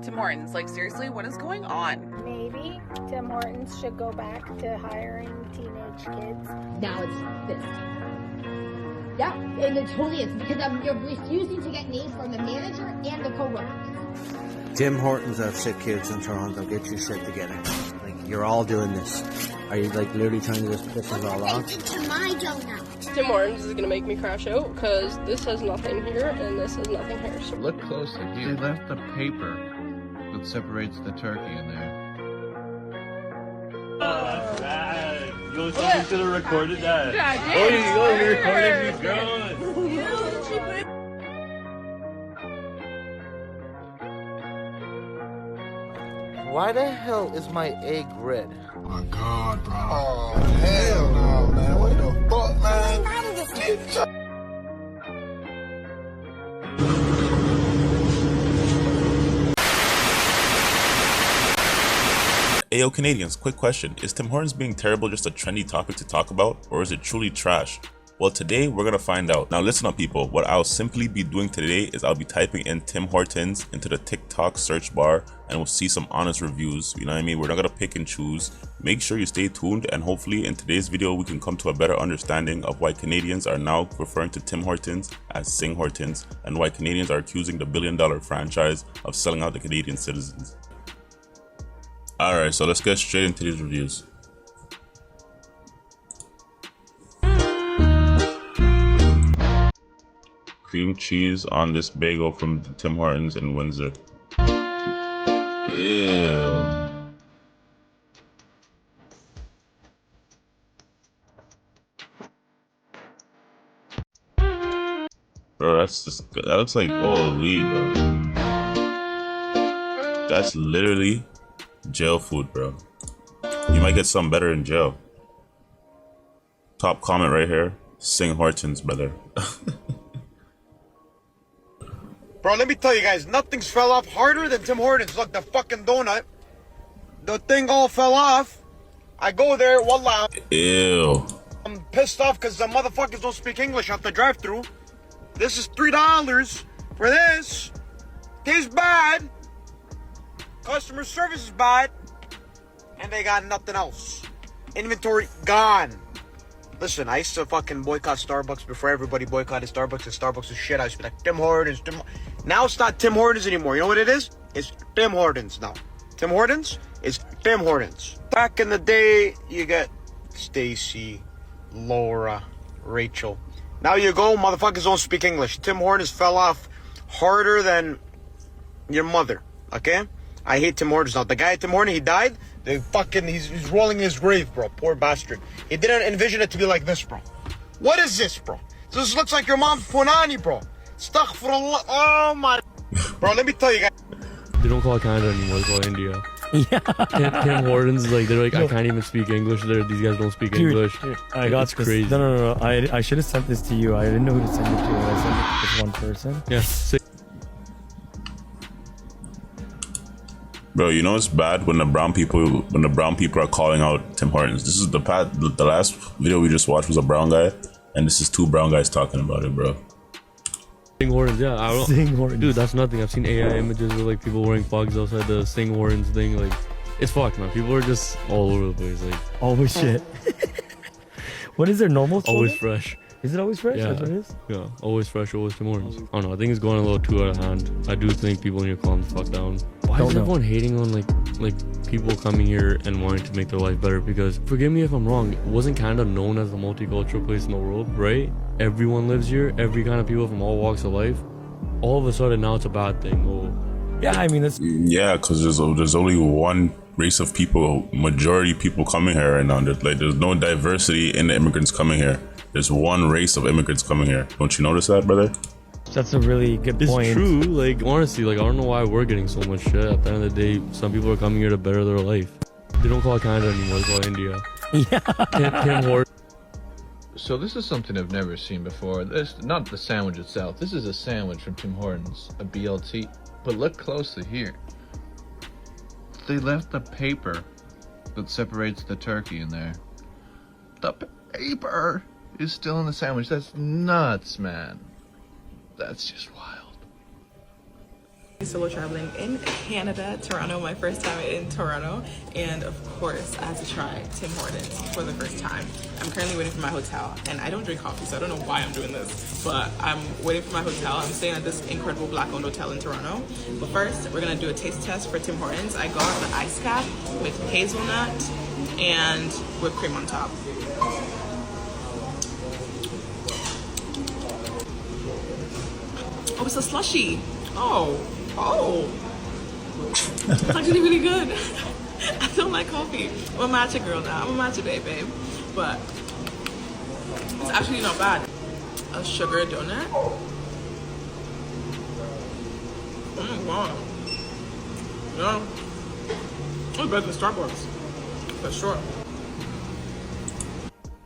Tim Hortons. Like, seriously, what is going on? Maybe Tim Hortons should go back to hiring teenage kids. Now it's this. Yeah, and it totally is because you're refusing to get names from the manager and the co-workers. Tim Hortons have sick kids in Toronto. Get your shit together. Like, you're all doing this. Are you, like, literally trying to just piss us all off? Into my donut. Tim Hortons is gonna make me crash out because this has nothing here and this has nothing here. So look closely here. They left the paper that separates the turkey in there. That's bad. You should have recorded that. Yeah, I did. Oh, you recorded me, girl. Why the hell is my egg red? Oh my God, bro. Oh, hell no, man. What the fuck, man? Ayo Canadians, quick question. Is Tim Hortons being terrible just a trendy topic to talk about, or is it truly trash? Well, today we're gonna find out. Now listen up people, what I'll simply be doing today is I'll be typing in Tim Hortons into the TikTok search bar and we'll see some honest reviews, you know what I mean? We're not gonna pick and choose. Make sure you stay tuned and hopefully in today's video we can come to a better understanding of why Canadians are now referring to Tim Hortons as SINGH Hortons and why Canadians are accusing the billion-dollar franchise of selling out the Canadian citizens. Alright, so let's get straight into these reviews. Cream cheese on this bagel from Tim Hortons in Windsor. Ew. Bro, that's just, that looks like holy, bro. That's literally jail food, bro. You might get something better in jail. Top comment right here. SINGH Hortons, brother. Bro, let me tell you guys, nothing's fell off harder than Tim Hortons. Look, the fucking donut. The thing all fell off. I go there, wallah. Ew. I'm pissed off because the motherfuckers don't speak English at the drive-thru. This is $3 for this. Tastes bad. Customer service is bad. And they got nothing else. Inventory gone. Listen, I used to fucking boycott Starbucks before everybody boycotted Starbucks, and Starbucks is shit. I used to be like, Tim Hortons, Now it's not Tim Hortons anymore. You know what it is? It's Tim Hortons now. Tim Hortons is Tim Hortons. Back in the day, you get Stacy, Laura, Rachel. Now you go, motherfuckers don't speak English. Tim Hortons fell off harder than your mother, okay? I hate Tim Hortons now. The guy at Tim Hortons, he died. He's rolling in his grave, bro. Poor bastard. He didn't envision it to be like this, bro. What is this, bro? This looks like your mom's punani, bro. Astaghfirullah. Oh my. Bro, let me tell you guys. They don't call it Canada anymore. They call it India. Yeah. Tim Hortons, like, they're like, I can't even speak English. These guys don't speak English. I got it's crazy. No. I should have sent this to you. I didn't know who to send it to. I sent it to one person. Yeah. Bro, you know it's bad when the brown people are calling out Tim Hortons. This is the last video we just watched was a brown guy, and this is two brown guys talking about it, bro. SINGH Hortons, yeah. I don't, SINGH Hortons. Dude, that's nothing. I've seen AI images with like people wearing plugs outside the SINGH Hortons thing. Like, it's fucked, man. People are just all over the place. Like, always shit. What is their normal? Always fresh. Is it always fresh? Yeah. That's what it is? Yeah, always fresh, always Tim Hortons. I don't know, I think it's going a little too out of hand. I do think people need to calm the fuck down. Why is everyone hating on like people coming here and wanting to make their life better? Because, forgive me if I'm wrong, wasn't Canada known as the multicultural place in the world, right? Everyone lives here, every kind of people from all walks of life. All of a sudden now it's a bad thing. Oh, yeah, I mean, that's... Yeah, because there's only one race of people, majority people coming here right now. There's no diversity in the immigrants coming here. There's one race of immigrants coming here. Don't you notice that, brother? That's a really good point. It's true. Like, honestly, like, I don't know why we're getting so much shit. At the end of the day, some people are coming here to better their life. They don't call it Canada anymore. They call it India. Yeah. Tim Hortons. So this is something I've never seen before. This, not the sandwich itself. This is a sandwich from Tim Hortons, a BLT. But look closely here. They left the paper that separates the turkey in there. The paper is still in the sandwich. That's nuts, man. That's just wild. Solo traveling in Canada, Toronto, my first time in Toronto, and of course I had to try Tim Hortons for the first time. I'm currently waiting for my hotel, and I don't drink coffee, so I don't know why I'm doing this, but I'm waiting for my hotel. I'm staying at this incredible black-owned hotel in Toronto. But first, we're gonna do a taste test for Tim Hortons. I got the ice cap with hazelnut and whipped cream on top. Oh, it's a slushy. Oh. It's actually really good. I don't like coffee. I'm a matcha girl now. I'm a matcha babe. But it's actually not bad. A sugar donut. Wow. Yeah. It's better than Starbucks. For sure.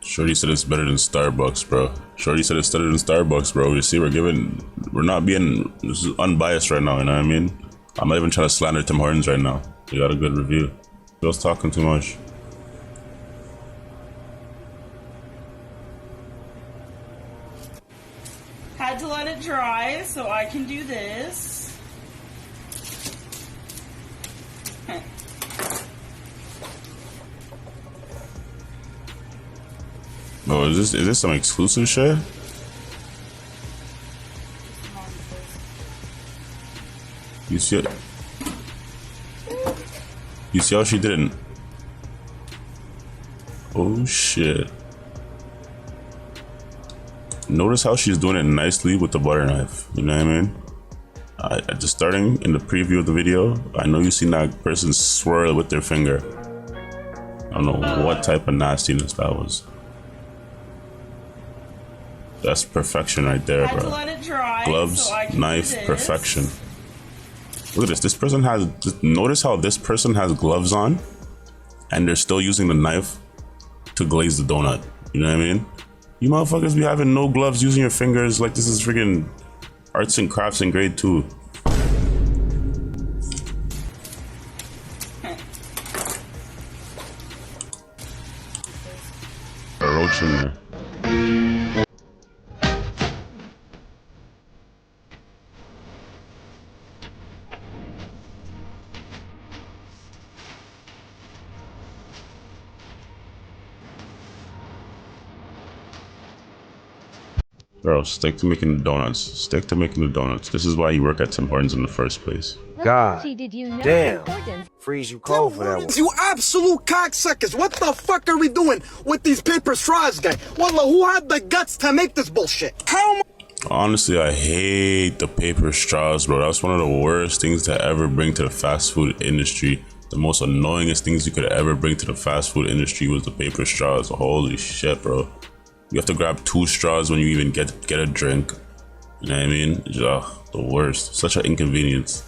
Shorty said it's better than Starbucks, bro. Shorty said it's better than Starbucks, bro. You see, we're not being unbiased right now, you know what I mean? I'm not even trying to slander Tim Hortons right now. You got a good review. Bill's talking too much. Had to let it dry so I can do this. Okay. Oh, is this some exclusive shit? You see it? You see how she didn't? Oh shit. Notice how she's doing it nicely with the butter knife. You know what I mean? At the starting, in the preview of the video, I know you seen that person swirl with their finger. I don't know what type of nastiness that was. That's perfection right there, bro. To let it dry Gloves, so I can knife, do this. perfection. Look at this. This person has. Notice how this person has gloves on, and they're still using the knife to glaze the donut. You know what I mean? You motherfuckers be having no gloves, using your fingers like this is freaking arts and crafts in grade 2. A roach in there. Bro, stick to making the donuts. Stick to making the donuts. This is why you work at Tim Hortons in the first place. God Did you know damn. Freeze you cold for that one. You absolute cocksuckers. What the fuck are we doing with these paper straws, guy? Wallah, who had the guts to make this bullshit? How Honestly, I hate the paper straws, bro. That's one of the worst things to ever bring to the fast food industry. The most annoyingest things you could ever bring to the fast food industry was the paper straws. Holy shit, bro. You have to grab 2 straws when you even get a drink. You know what I mean? Ugh, the worst. Such an inconvenience.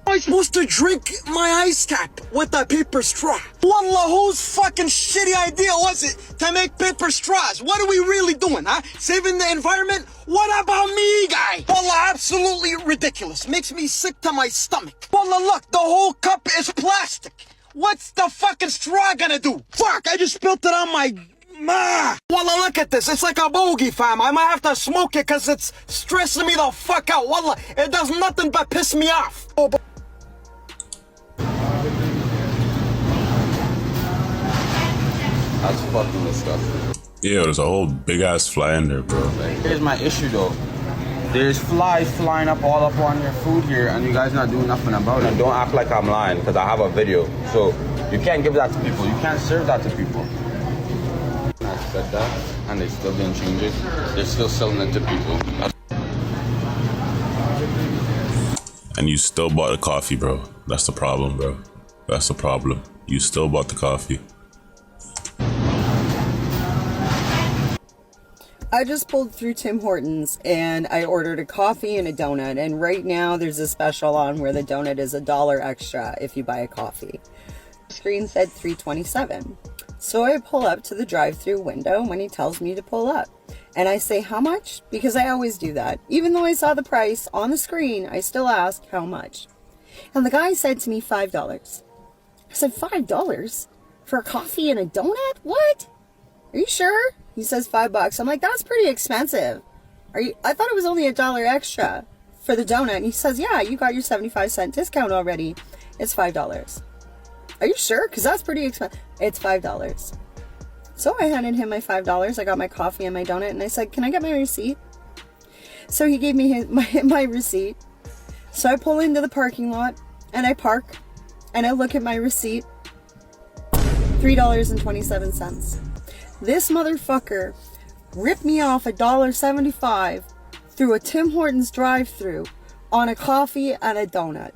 am I supposed to drink my ice cap with a paper straw? Wallah, whose fucking shitty idea was it to make paper straws? What are we really doing, huh? Saving the environment? What about me, guy? Wallah, absolutely ridiculous. Makes me sick to my stomach. Wallah, look, the whole cup is plastic. What's the fucking straw gonna do? Fuck, I just spilled it on my... Wallah, look at this. It's like a bogey, fam. I might have to smoke it because it's stressing me the fuck out. Wallah, it does nothing but piss me off. Oh, That's fucking disgusting. Yeah, there's a whole big ass fly in there, bro. Here's my issue though. There's flies flying all up on your food here and you guys not doing nothing about it. And don't act like I'm lying because I have a video. So you can't give that to people. You can't serve that to people. I said that and they still didn't change it. They're still selling it to people. And you still bought the coffee, bro. That's the problem, bro. That's the problem. You still bought the coffee. I just pulled through Tim Hortons and I ordered a coffee and a donut, and right now there's a special on where the donut is $1 extra if you buy a coffee. The screen said $3.27. So I pull up to the drive-through window when he tells me to pull up. And I say, how much? Because I always do that. Even though I saw the price on the screen, I still ask how much. And the guy said to me $5. I said, $5? For a coffee and a donut? What? Are you sure? He says $5. I'm like, that's pretty expensive. I thought it was only $1 extra. for the donut. And he says, yeah, you got your 75-cent discount already. It's $5. Are you sure? Because that's pretty expensive. It's $5. So I handed him my $5. I got my coffee and my donut, and I said, can I get my receipt? So he gave me my receipt. So I pull into the parking lot, and I park, and I look at my receipt. $3.27. This motherfucker ripped me off $1.75 through a Tim Hortons drive-thru on a coffee and a donut.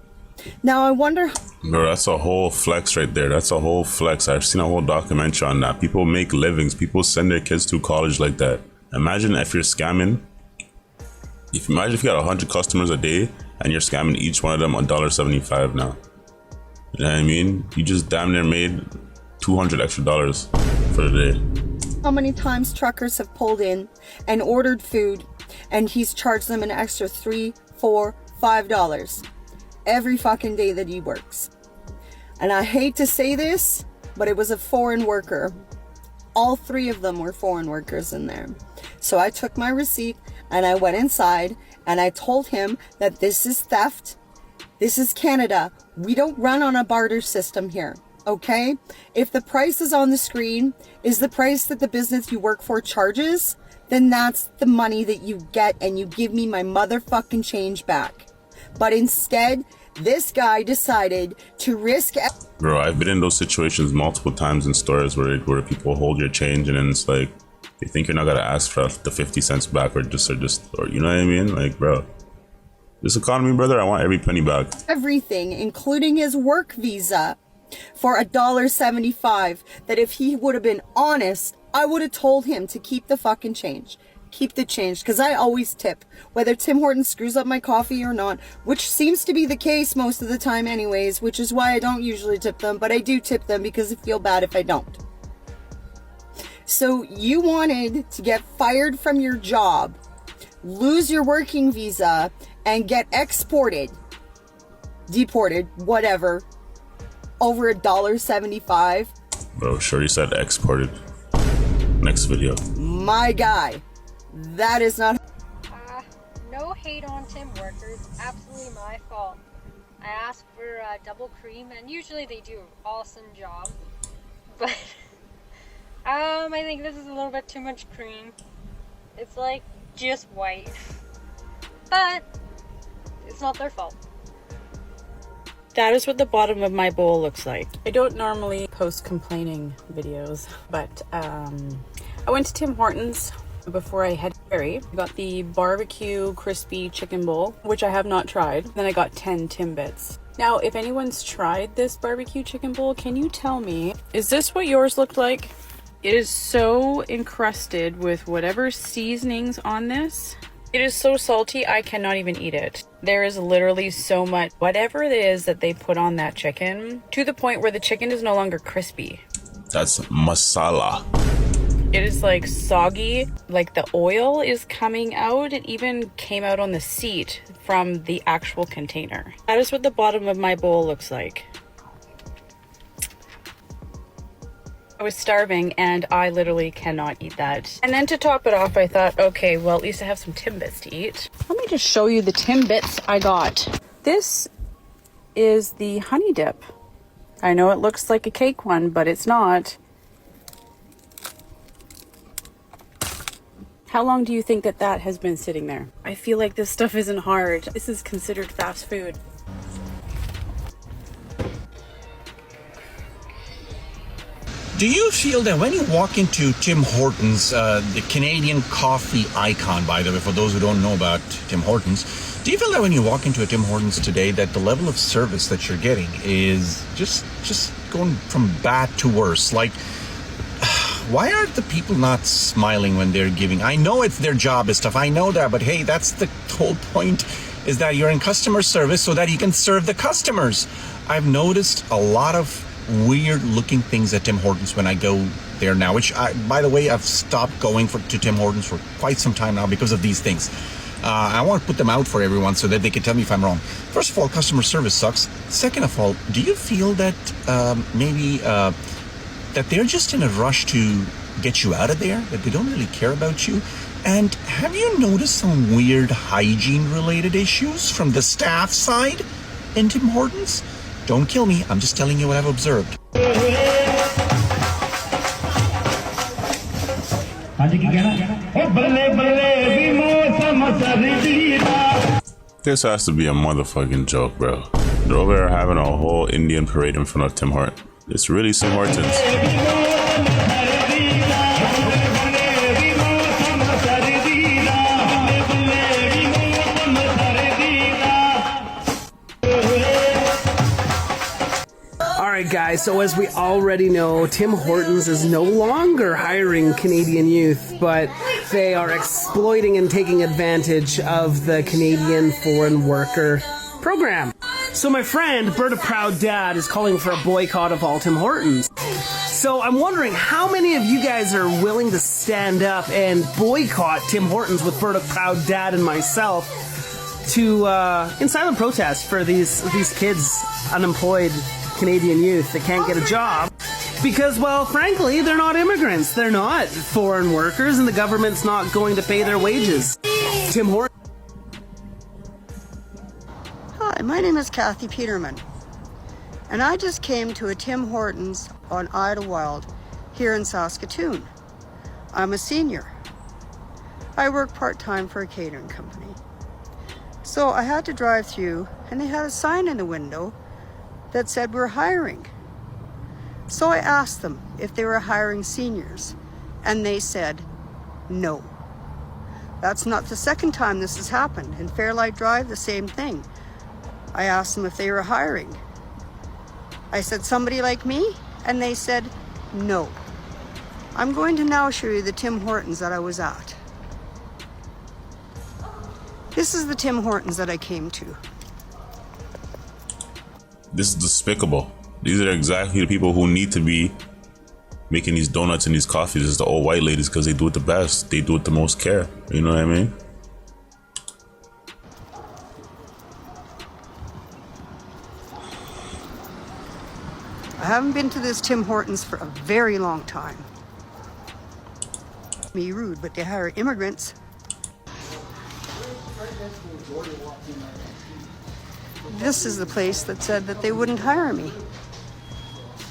Now I wonder. Bro, that's a whole flex right there. That's a whole flex. I've seen a whole documentary on that. People make livings. People send their kids to college like that. Imagine if you're scamming. Imagine if you got 100 customers a day and you're scamming each one of them $1.75 now. You know what I mean? You just damn near made $200 extra for the day. How many times truckers have pulled in and ordered food and he's charged them an extra $3, $4, $5 every fucking day that he works. And I hate to say this, but it was a foreign worker. All 3 of them were foreign workers in there. So I took my receipt and I went inside and I told him that this is theft. This is Canada. We don't run on a barter system here. Okay? If the price is on the screen is the price that the business you work for charges, then that's the money that you get, and you give me my motherfucking change back. But instead, this guy decided to risk. Bro, I've been in those situations multiple times in stores where people hold your change and then it's like they think you're not gonna ask for the 50 cents back or you know what I mean? Like, bro, this economy, brother, I want every penny back. Everything, including his work visa, for $1.75. That if he would have been honest, I would have told him to keep the fucking change. Keep the change, because I always tip, whether Tim Hortons screws up my coffee or not, which seems to be the case most of the time anyways, which is why I don't usually tip them, but I do tip them because I feel bad if I don't. So you wanted to get fired from your job, lose your working visa, and get deported, whatever, over $1.75. Bro, sure you said exported. Next video. My guy, that is not. No hate on Tim workers. Absolutely my fault. I asked for double cream, and usually they do an awesome job. But I think this is a little bit too much cream. It's like just white. But it's not their fault. That is what the bottom of my bowl looks like. I don't normally post complaining videos, but I went to Tim Hortons before I had Harry. I got the barbecue crispy chicken bowl, which I have not tried. Then I got 10 Timbits. Now, if anyone's tried this barbecue chicken bowl, can you tell me, is this what yours looked like? It is so encrusted with whatever seasonings on this. It is so salty, I cannot even eat it. There is literally so much, whatever it is that they put on that chicken, to the point where the chicken is no longer crispy. That's masala. It is like soggy, like the oil is coming out. It even came out on the seat from the actual container. That is what the bottom of my bowl looks like. I was starving and I literally cannot eat that. And then to top it off, I thought, okay, well, at least I have some Timbits to eat. Let me just show you the Timbits I got. This is the honey dip. I know it looks like a cake one, but it's not. How long do you think that has been sitting there? I feel like this stuff isn't hard. This is considered fast food. Do you feel that when you walk into Tim Hortons, the Canadian coffee icon, by the way, for those who don't know about Tim Hortons, do you feel that when you walk into a Tim Hortons today that the level of service that you're getting is just going from bad to worse? Like, why are the people not smiling when they're giving? I know it's their job and stuff, I know that, but hey, that's the whole point, is that you're in customer service so that you can serve the customers. I've noticed a lot of weird looking things at Tim Hortons when I go there now, which by the way, I've stopped going to Tim Hortons for quite some time now because of these things. I want to put them out for everyone so that they can tell me if I'm wrong. First of all, customer service sucks. Second of all, do you feel that maybe that they're just in a rush to get you out of there, that they don't really care about you? And have you noticed some weird hygiene-related issues from the staff side in Tim Hortons? Don't kill me, I'm just telling you what I've observed. This has to be a motherfucking joke, bro. They're over there having a whole Indian parade in front of Tim Hortons. It's really Tim Hortons. Alright guys, so as we already know, Tim Hortons is no longer hiring Canadian youth, but they are exploiting and taking advantage of the Canadian foreign worker program. So my friend, Berta Proud Dad, is calling for a boycott of all Tim Hortons. So I'm wondering how many of you guys are willing to stand up and boycott Tim Hortons with Berta Proud Dad and myself to in silent protest for these kids, unemployed Canadian youth that can't get a job because, well, frankly, they're not immigrants. They're not foreign workers, and the government's not going to pay their wages. Tim Hortons. Hi, my name is Kathy Peterman, and I just came to a Tim Hortons on Idlewild here in Saskatoon. I'm a senior. I work part-time for a catering company. So I had to drive through, and they had a sign in the window that said we're hiring. So I asked them if they were hiring seniors, and they said no. That's not the second time this has happened. In Fairlight Drive, the same thing. I asked them if they were hiring. I said, somebody like me? And they said no. I'm going to now show you the Tim Hortons that I was at. This is the Tim Hortons that I came to. This is despicable. These are exactly the people who need to be making these donuts and these coffees. It's the old white ladies because they do it the best. They do it the most care. You know what I mean? I haven't been to this Tim Hortons for a very long time. Me rude, but they hire immigrants. This is the place that said that they wouldn't hire me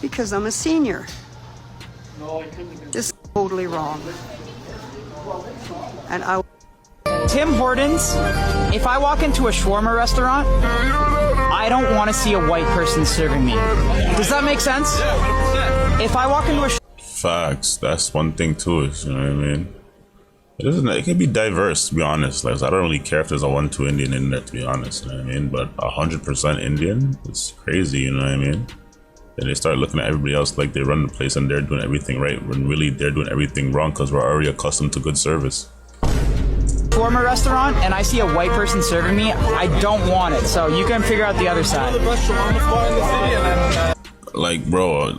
because I'm a senior. This is totally wrong. And Tim Hortons, if I walk into a shawarma restaurant, I don't want to see a white person serving me. Does that make sense? If I walk into a Facts. That's one thing too. You know what I mean? It can be diverse, to be honest. Like, I don't really care if there's a 1-2 Indian in there, to be honest. You know what I mean? But 100% Indian, it's crazy. You know what I mean? And they start looking at everybody else like they run the place and they're doing everything right, when really they're doing everything wrong because we're already accustomed to good service. shawarma restaurant and I see a white person serving me, I don't want it. So you can figure out the other side. Like, bro,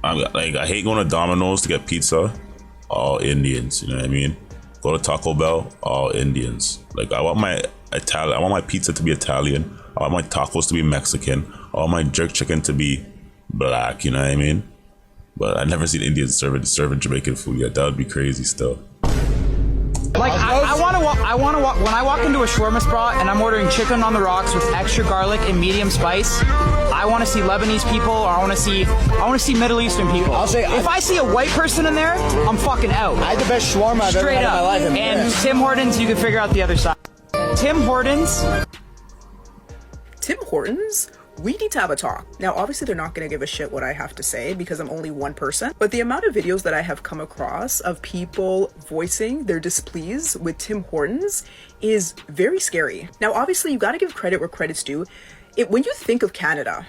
I hate going to Domino's to get pizza. All Indians, you know what I mean? Go to Taco Bell, all Indians. Like, I want my pizza to be Italian. I want my tacos to be Mexican. I want my jerk chicken to be black, you know what I mean? But I've never seen Indians serving Jamaican food yet. That would be crazy still. Like, I want to walk, when I walk into a shawarma spot and I'm ordering chicken on the rocks with extra garlic and medium spice, I want to see Lebanese people, or I want to see Middle Eastern people. If I see a white person in there, I'm fucking out. I had the best shawarma I've ever had in my life. And Tim Hortons, you can figure out the other side. Tim Hortons. Tim Hortons? We need to have a talk. Now, obviously, they're not going to give a shit what I have to say because I'm only one person, but the amount of videos that I have come across of people voicing their displease with Tim Hortons is very scary. Now, obviously, you got to give credit where credit's due. When you think of Canada,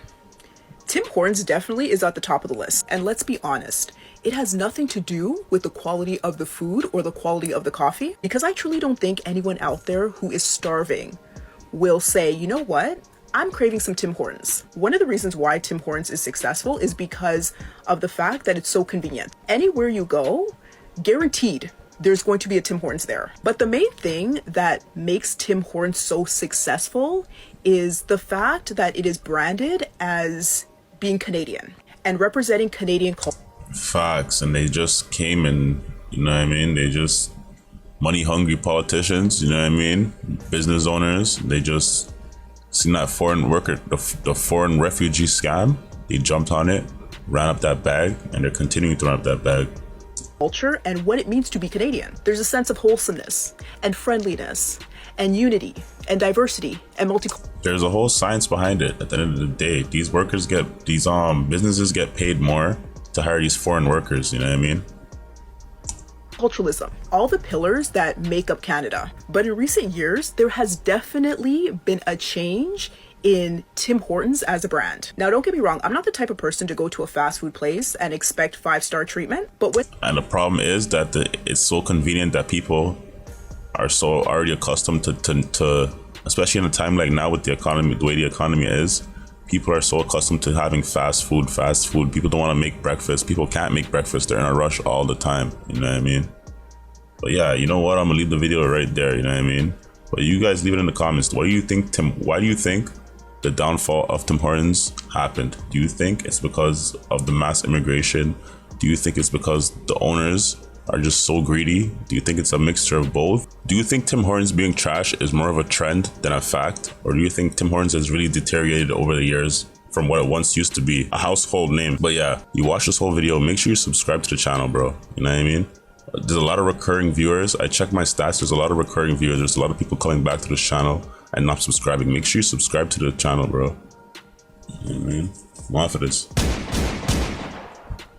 Tim Hortons definitely is at the top of the list. And let's be honest, it has nothing to do with the quality of the food or the quality of the coffee, because I truly don't think anyone out there who is starving will say, you know what? I'm craving some Tim Hortons. One of the reasons why Tim Hortons is successful is because of the fact that it's so convenient. Anywhere you go, guaranteed, there's going to be a Tim Hortons there. But the main thing that makes Tim Hortons so successful is the fact that it is branded as being Canadian and representing Canadian culture. Facts. And they just came and, you know what I mean? They just money hungry politicians, you know what I mean? Business owners, they just seen that foreign worker, the foreign refugee scam. They jumped on it, ran up that bag, and they're continuing to run up that bag. Culture and what it means to be Canadian. There's a sense of wholesomeness and friendliness and unity and diversity and There's a whole science behind it. At the end of the day, these businesses get paid more to hire these foreign workers, you know what I mean? multiculturalism, all the pillars that make up Canada. But in recent years, there has definitely been a change in Tim Hortons as a brand. Now, don't get me wrong, I'm not the type of person to go to a fast food place and expect 5-star treatment, but and the problem is that it's so convenient that people are so already accustomed to especially in a time like now with the economy, the way the economy is, people are so accustomed to having fast food. People don't want to make breakfast. People can't make breakfast. They're in a rush all the time. You know what I mean? But yeah, you know what? I'm gonna leave the video right there. You know what I mean? But you guys leave it in the comments. What do you think, Tim? Why do you think the downfall of Tim Hortons happened? Do you think it's because of the mass immigration? Do you think it's because the owners are just so greedy? Do you think it's a mixture of both? Do you think Tim Hortons being trash is more of a trend than a fact? Or do you think Tim Hortons has really deteriorated over the years from what it once used to be, a household name? But yeah, you watch this whole video, make sure you subscribe to the channel, bro. You know what I mean? There's a lot of recurring viewers. I check my stats, there's a lot of recurring viewers. There's a lot of people coming back to this channel and not subscribing. Make sure you subscribe to the channel, bro. You know what I mean? I'm off of this.